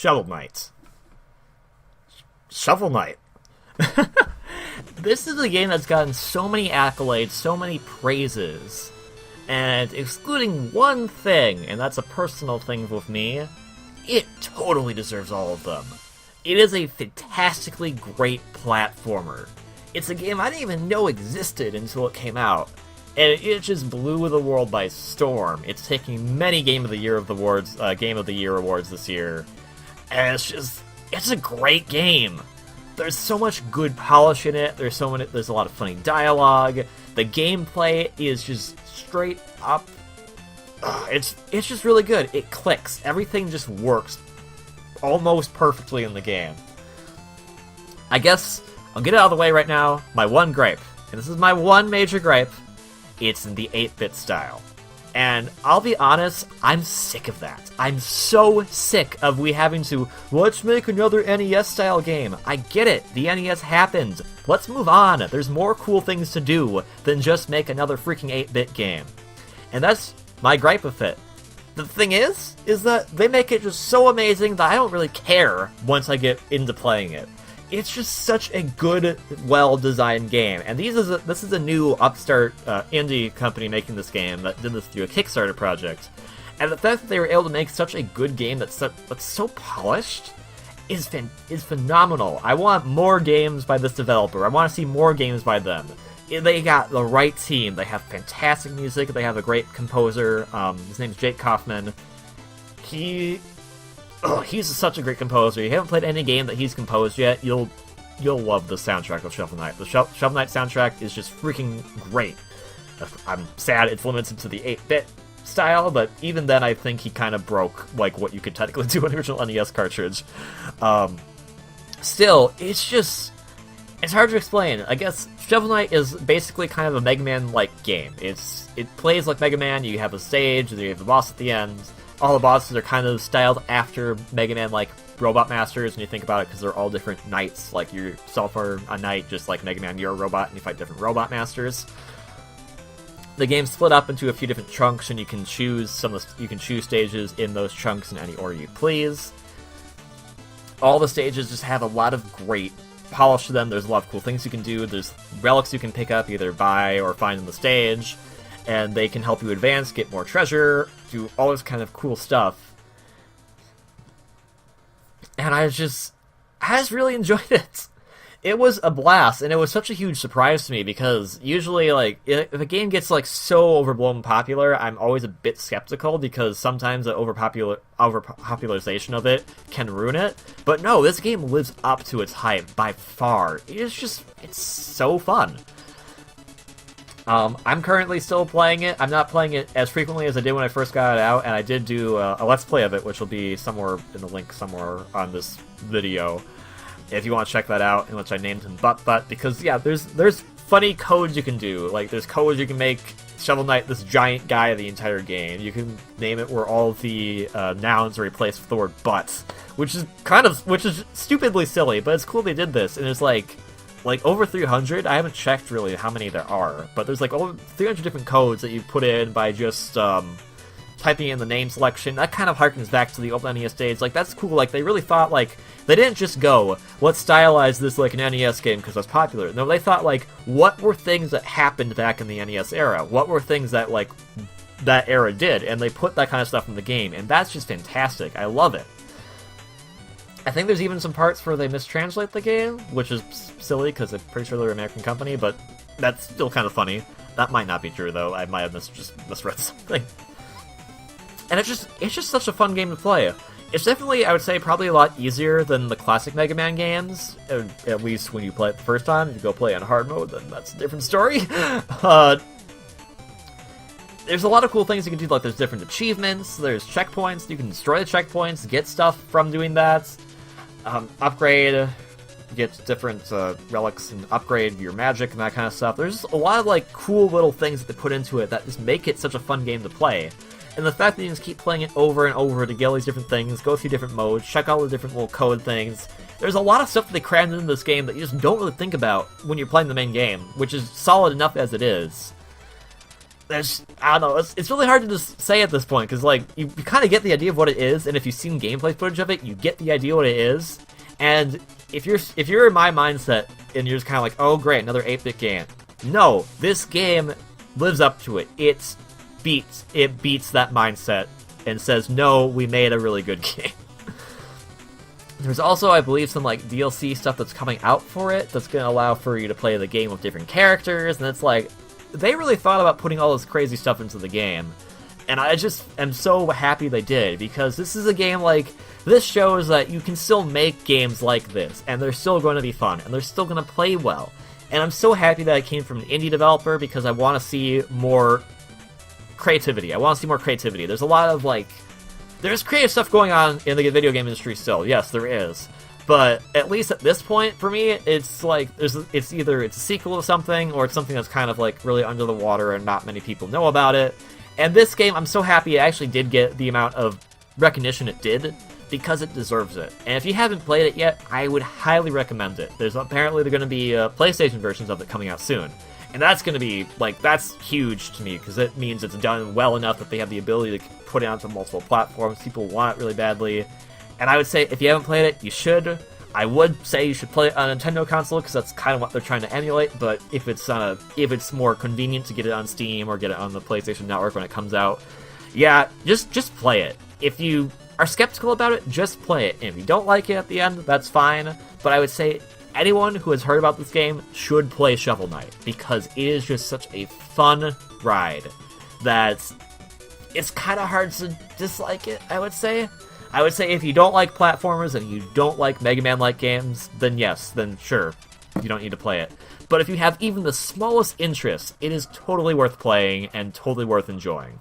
Shovel Knight. Shovel Knight. This is a game that's gotten so many accolades, so many praises, and excluding one thing, and that's a personal thing with me, it totally deserves all of them. It is a fantastically great platformer. It's a game I didn't even know existed until it came out, and it just blew the world by storm. It's taking many Game of the Year awards this year, and it's a great game. There's so much good polish in it. There's a lot of funny dialogue. The gameplay is just straight up. It's just really good. It clicks. Everything just works almost perfectly in the game. I guess I'll get it out of the way right now. My one gripe, and this is my one major gripe, it's in the 8-bit style. And I'll be honest, I'm sick of that. I'm so sick of we having to, let's make another NES-style game. I get it, the NES happened. Let's move on. There's more cool things to do than just make another freaking 8-bit game. And that's my gripe with it. The thing is that they make it just so amazing that I don't really care once I get into playing it. It's just such a good, well-designed game. And this is a new upstart indie company making this game that did this through a Kickstarter project. And the fact that they were able to make such a good game that's so polished is phenomenal. I want more games by this developer. I want to see more games by them. They got the right team. They have fantastic music. They have a great composer. His name's Jake Kaufman. He's such a great composer. You haven't played any game that he's composed yet, you'll love the soundtrack of Shovel Knight. The Shovel Knight soundtrack is just freaking great. I'm sad it's limited to the 8-bit style, but even then I think he kind of broke like what you could technically do on the original NES cartridge. Still, it's hard to explain. I guess Shovel Knight is basically kind of a Mega Man-like game. It plays like Mega Man. You have a stage, you have the boss at the end. All the bosses are kind of styled after Mega Man-like Robot Masters, and you think about it because they're all different knights. Like, you yourself are a knight, just like Mega Man, you're a robot, and you fight different Robot Masters. The game's split up into a few different chunks, and you can choose stages in those chunks in any order you please. All the stages just have a lot of great polish to them. There's a lot of cool things you can do. There's relics you can pick up, either buy or find in the stage, and they can help you advance, get more treasure, do all this kind of cool stuff. And I just really enjoyed it. It was a blast, and it was such a huge surprise to me, because usually, like, if a game gets, like, so overblown popular, I'm always a bit skeptical, because sometimes the overpopularization of it can ruin it. But no, this game lives up to its hype by far. It's so fun. I'm currently still playing it. I'm not playing it as frequently as I did when I first got it out, and I did do a Let's Play of it, which will be somewhere in the link somewhere on this video, if you want to check that out, in which I named him Butt, because, yeah, there's funny codes you can do. Like, there's codes you can make Shovel Knight this giant guy the entire game. You can name it where all the nouns are replaced with the word butt, which is stupidly silly, but it's cool they did this, and it's like over 300. I haven't checked really how many there are, but there's like over 300 different codes that you put in by just typing in the name selection. That kind of harkens back to the old NES days. Like, that's cool. Like, they really thought, like, they didn't just go, let's stylize this like an NES game because it's popular. No, they thought, like, what were things that happened back in the NES era? What were things that, like, that era did? And they put that kind of stuff in the game, and that's just fantastic. I love it. I think there's even some parts where they mistranslate the game, which is silly because I'm pretty sure they're an American company, but that's still kind of funny. That might not be true, though. I might have just misread something. And it's just such a fun game to play. It's definitely, I would say, probably a lot easier than the classic Mega Man games, at least when you play it the first time. If you go play on hard mode, then that's a different story. There's a lot of cool things you can do, like there's different achievements, there's checkpoints, you can destroy the checkpoints, get stuff from doing that, upgrade, get different relics and upgrade your magic and that kind of stuff. There's just a lot of, like, cool little things that they put into it that just make it such a fun game to play. And the fact that you just keep playing it over and over to get all these different things, go through different modes, check all the different little code things. There's a lot of stuff that they crammed into this game that you just don't really think about when you're playing the main game, which is solid enough as it is. I don't know, it's really hard to just say at this point, because, like, you kind of get the idea of what it is, and if you've seen gameplay footage of it, you get the idea what it is, and if you're in my mindset, and you're just kind of like, oh great, another 8-bit game. No, this game lives up to it. It beats that mindset, and says, no, we made a really good game. There's also, I believe, some like DLC stuff that's coming out for it that's going to allow for you to play the game with different characters, and it's like, they really thought about putting all this crazy stuff into the game, and I just am so happy they did, because this is a game like, this shows that you can still make games like this, and they're still going to be fun, and they're still going to play well. And I'm so happy that it came from an indie developer, because I want to see more creativity. I want to see more creativity. There's a lot of, like, there's creative stuff going on in the video game industry still. Yes, there is. But at least at this point, for me, it's like, it's either it's a sequel to something, or it's something that's kind of, like, really under the water and not many people know about it. And this game, I'm so happy it actually did get the amount of recognition it did, because it deserves it. And if you haven't played it yet, I would highly recommend it. There's apparently going to be PlayStation versions of it coming out soon. And that's going to be, like, that's huge to me, because it means it's done well enough that they have the ability to put it onto multiple platforms. People want it really badly. And I would say, if you haven't played it, you should. I would say you should play it on a Nintendo console, because that's kind of what they're trying to emulate, but if it's more convenient to get it on Steam or get it on the PlayStation Network when it comes out, yeah, just play it. If you are skeptical about it, just play it. And if you don't like it at the end, that's fine. But I would say anyone who has heard about this game should play Shovel Knight, because it is just such a fun ride that it's kind of hard to dislike it, I would say. I would say if you don't like platformers and you don't like Mega Man-like games, then yes, then sure, you don't need to play it. But if you have even the smallest interest, it is totally worth playing and totally worth enjoying.